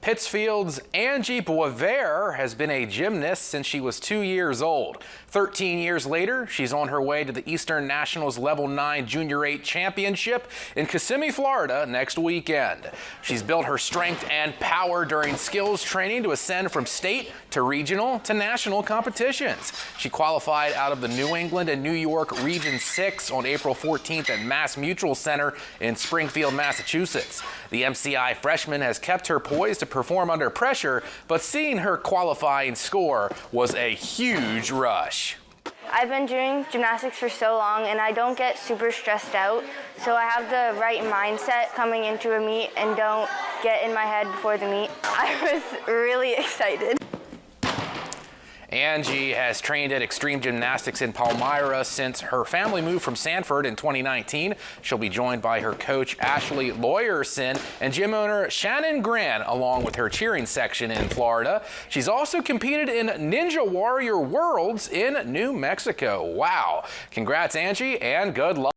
Pittsfield's Angie Boisvert has been a gymnast since she was 2 years old. 13 years later, she's on her way to the Eastern Nationals Level 9 Junior 8 Championship in Kissimmee, Florida next weekend. She's built her strength and power during skills training to ascend from state to regional to national competitions. She qualified out of the New England and New York Region 6 on April 14th at Mass Mutual Center in Springfield, Massachusetts. The MCI freshman has kept her poised to perform under pressure, but seeing her qualifying score was a huge rush. I've been doing gymnastics for so long and I don't get super stressed out, so I have the right mindset coming into a meet and don't get in my head before the meet. I was really excited. Angie has trained at Extreme Gymnastics in Palmyra since her family moved from Sanford in 2019. She'll be joined by her coach, Ashley Lawyerson, and gym owner Shannon Grant, along with her cheering section in Florida. She's also competed in Ninja Warrior Worlds in New Mexico. Wow. Congrats, Angie, and good luck.